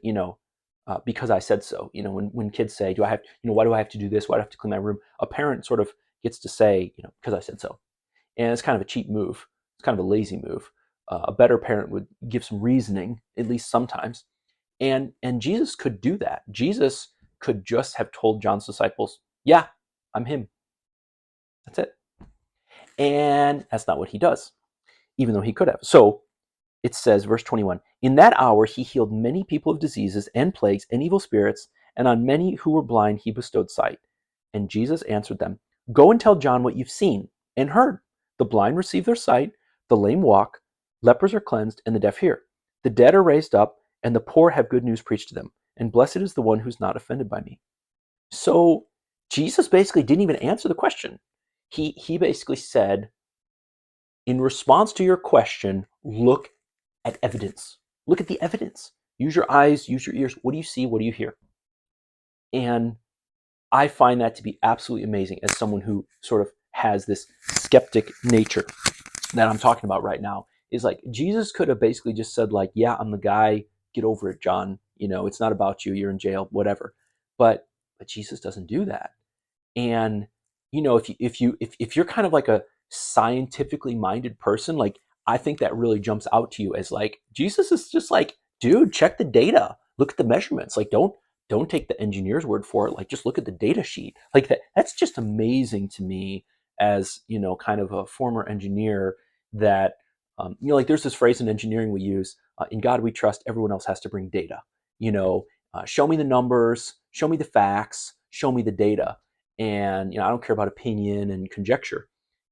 [SPEAKER 1] because I said so. When kids say, do I have, why do I have to do this? Why do I have to clean my room? A parent sort of gets to say, because I said so. And it's kind of a cheap move. It's kind of a lazy move. A better parent would give some reasoning, at least sometimes. And Jesus could do that. Jesus could just have told John's disciples, yeah, I'm him. That's it. And that's not what he does, even though he could have. So it says, verse 21, in that hour he healed many people of diseases and plagues and evil spirits, and on many who were blind he bestowed sight. And Jesus answered them, go and tell John what you've seen and heard. The blind receive their sight, the lame walk, lepers are cleansed, and the deaf hear. The dead are raised up, and the poor have good news preached to them. And blessed is the one who's not offended by me. So Jesus basically didn't even answer the question. He basically said, in response to your question, look at evidence. Look at the evidence. Use your eyes, use your ears. What do you see? What do you hear? And I find that to be absolutely amazing as someone who sort of has this skeptic nature that I'm talking about right now. Is like Jesus could have basically just said, like, yeah, I'm the guy, get over it, John. It's not about you, you're in jail, whatever. But Jesus doesn't do that. And if you're kind of like a scientifically minded person, like, I think that really jumps out to you as like Jesus is just like, dude, check the data, look at the measurements, like don't take the engineer's word for it, like just look at the data sheet. Like that's just amazing to me as kind of a former engineer, that like there's this phrase in engineering we use, in God we trust, everyone else has to bring data. Show me the numbers, show me the facts, show me the data. And I don't care about opinion and conjecture.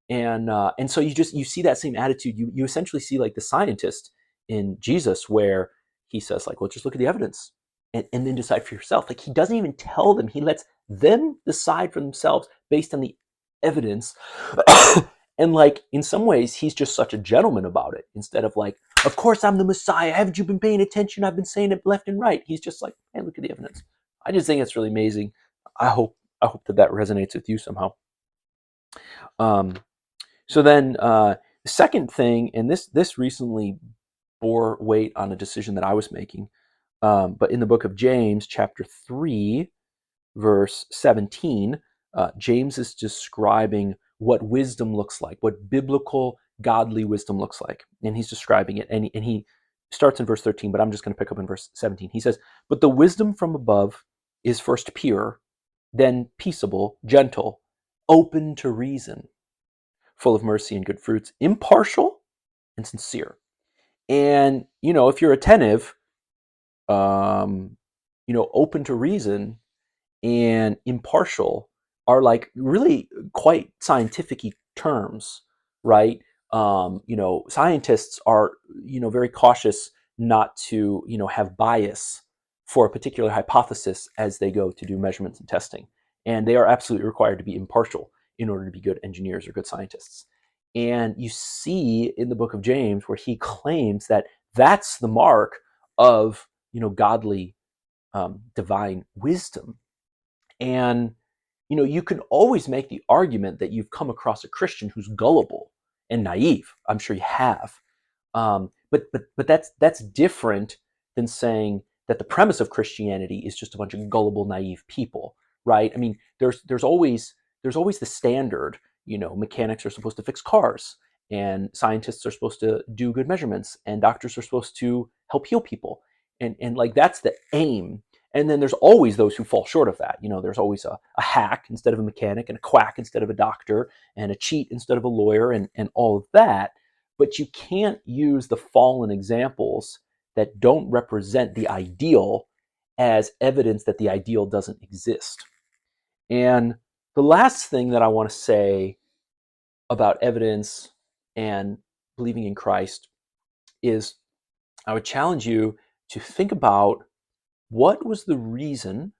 [SPEAKER 1] And so you see that same attitude. You essentially see like the scientist in Jesus, where he says, like, well, just look at the evidence and then decide for yourself. Like, he doesn't even tell them. He lets them decide for themselves based on the evidence. And like in some ways, he's just such a gentleman about it. Instead of like, of course I'm the Messiah, haven't you been paying attention? I've been saying it left and right. He's just like, hey, look at the evidence. I just think it's really amazing. I hope that resonates with you somehow. Um, so then, the second thing, and this recently bore weight on a decision that I was making, but in the book of James, chapter 3, verse 17, James is describing what wisdom looks like, what biblical, godly wisdom looks like. And he's describing it. And he starts in verse 13, but I'm just going to pick up in verse 17. He says, but the wisdom from above is first pure, then peaceable, gentle, open to reason, full of mercy and good fruits, impartial and sincere. And, if you're attentive, open to reason and impartial are like really quite scientific terms, right? Scientists are, very cautious not to, have bias for a particular hypothesis as they go to do measurements and testing. And they are absolutely required to be impartial in order to be good engineers or good scientists. And you see in the book of James where he claims that that's the mark of, godly, divine wisdom. And you can always make the argument that you've come across a Christian who's gullible and naive. I'm sure you have. But that's different than saying that the premise of Christianity is just a bunch of gullible, naive people, right? I mean, there's always the standard. Mechanics are supposed to fix cars, and scientists are supposed to do good measurements, and doctors are supposed to help heal people, and like that's the aim. And then there's always those who fall short of that. There's always a hack instead of a mechanic, and a quack instead of a doctor, and a cheat instead of a lawyer, and all of that. But you can't use the fallen examples that don't represent the ideal as evidence that the ideal doesn't exist. And the last thing that I want to say about evidence and believing in Christ is I would challenge you to think about what was the reason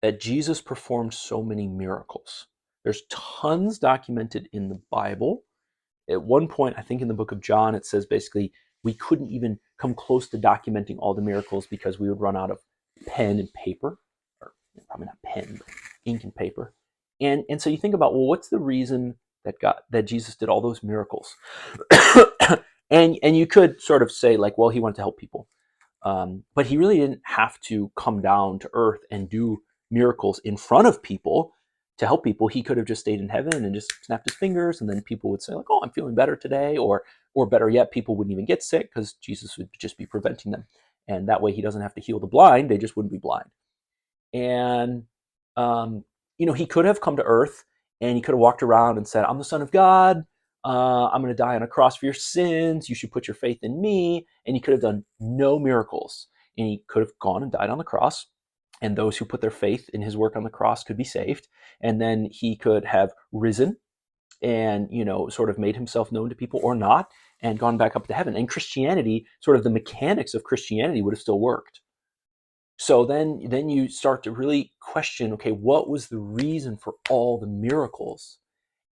[SPEAKER 1] that Jesus performed so many miracles. There's tons documented in the Bible. At one point, I think in the book of John, it says basically we couldn't even come close to documenting all the miracles because we would run out of pen and paper, or probably not pen, but ink and paper. And so you think about, well, what's the reason that Jesus did all those miracles? and you could sort of say like, well, he wanted to help people. But he really didn't have to come down to earth and do miracles in front of people to help people. He could have just stayed in heaven and just snapped his fingers, and then people would say like, oh, I'm feeling better today, or better yet, people wouldn't even get sick because Jesus would just be preventing them. And that way he doesn't have to heal the blind, they just wouldn't be blind. And he could have come to earth and he could have walked around and said, I'm the Son of God, I'm going to die on a cross for your sins. You should put your faith in me. And he could have done no miracles. And he could have gone and died on the cross. And those who put their faith in his work on the cross could be saved. And then he could have risen and, sort of made himself known to people or not and gone back up to heaven. And Christianity, sort of the mechanics of Christianity would have still worked. So then you start to really question, okay, what was the reason for all the miracles?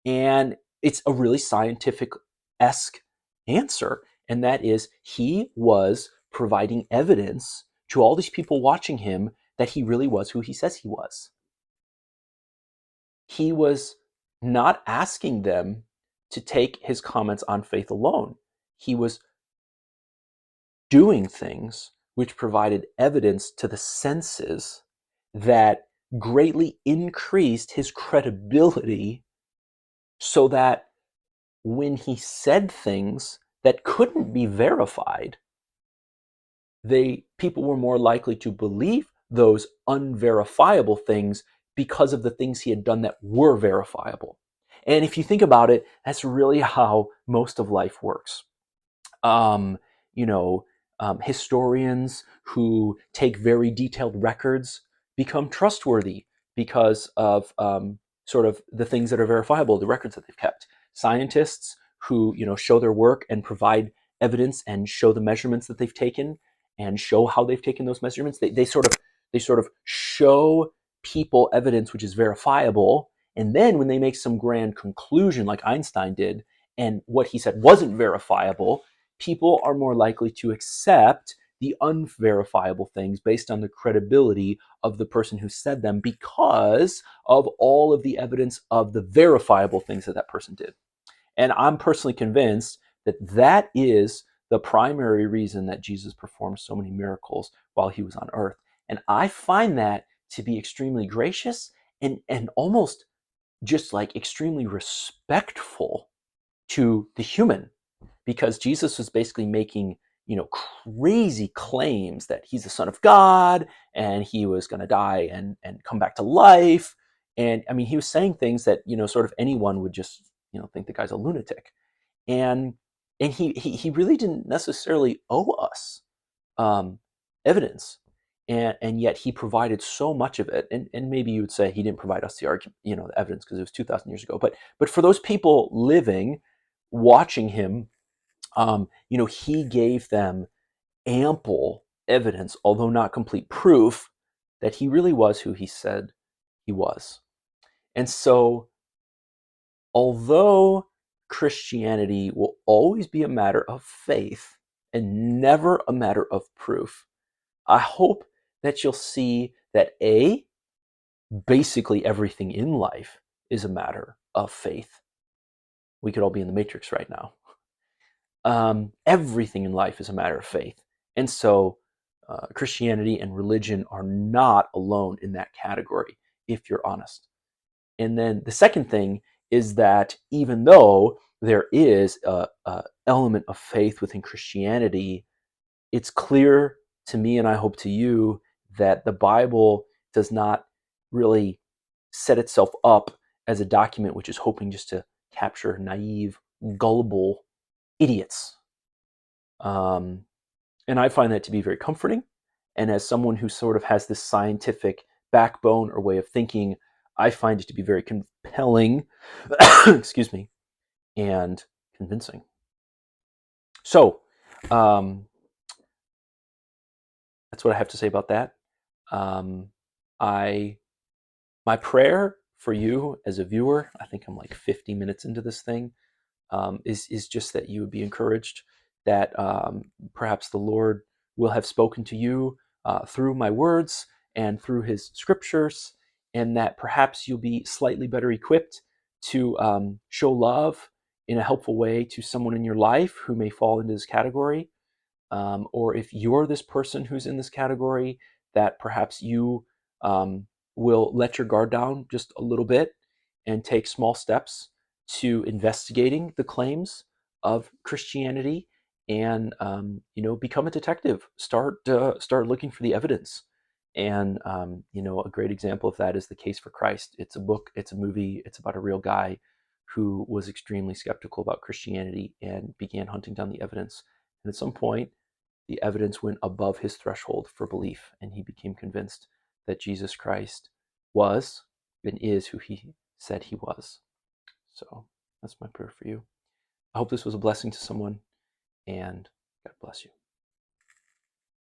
[SPEAKER 1] And it's a really scientific-esque answer. And that is, he was providing evidence to all these people watching him that he really was who he says he was. He was not asking them to take his comments on faith alone. He was doing things which provided evidence to the senses that greatly increased his credibility, so that when he said things that couldn't be verified, people were more likely to believe those unverifiable things because of the things he had done that were verifiable. And if you think about it, that's really how most of life works. Um, you know, Historians who take very detailed records become trustworthy because of sort of the things that are verifiable, the records that they've kept. Scientists who show their work and provide evidence and show the measurements that they've taken and show how they've taken those measurements. They sort of show people evidence which is verifiable, and then when they make some grand conclusion like Einstein did, and what he said wasn't verifiable, people are more likely to accept the unverifiable things based on the credibility of the person who said them because of all of the evidence of the verifiable things that person did. And I'm personally convinced that that is the primary reason that Jesus performed so many miracles while he was on earth. And I find that to be extremely gracious and almost just like extremely respectful to the human, because Jesus was basically making crazy claims that he's the Son of God and he was going to die and come back to life. And I mean, he was saying things that sort of anyone would just think the guy's a lunatic. And he really didn't necessarily owe us evidence, and yet he provided so much of it. And maybe you would say he didn't provide us the argument, the evidence, because it was 2,000 years ago. But for those people living, watching him, he gave them ample evidence, although not complete proof, that he really was who he said he was. And so, although Christianity will always be a matter of faith and never a matter of proof, I hope that you'll see that basically everything in life is a matter of faith. We could all be in the Matrix right now. Everything in life is a matter of faith. And so Christianity and religion are not alone in that category, if you're honest. And then the second thing is that even though there is a element of faith within Christianity, it's clear to me, and I hope to you, that the Bible does not really set itself up as a document which is hoping just to capture naive, gullible idiots. And I find that to be very comforting. And as someone who sort of has this scientific backbone or way of thinking, I find it to be very compelling, excuse me, and convincing. So, that's what I have to say about that. My prayer for you as a viewer, I think I'm like 50 minutes into this thing, is just that you would be encouraged, that perhaps the Lord will have spoken to you through my words and through his scriptures, and that perhaps you'll be slightly better equipped to show love in a helpful way to someone in your life who may fall into this category. Or if you're this person who's in this category, that perhaps you will let your guard down just a little bit and take small steps to investigating the claims of Christianity, and become a detective. Start looking for the evidence. And a great example of that is The Case for Christ. It's a book, it's a movie, it's about a real guy who was extremely skeptical about Christianity and began hunting down the evidence. And at some point, the evidence went above his threshold for belief, and he became convinced that Jesus Christ was and is who he said he was. So that's my prayer for you. I hope this was a blessing to someone, and God bless you.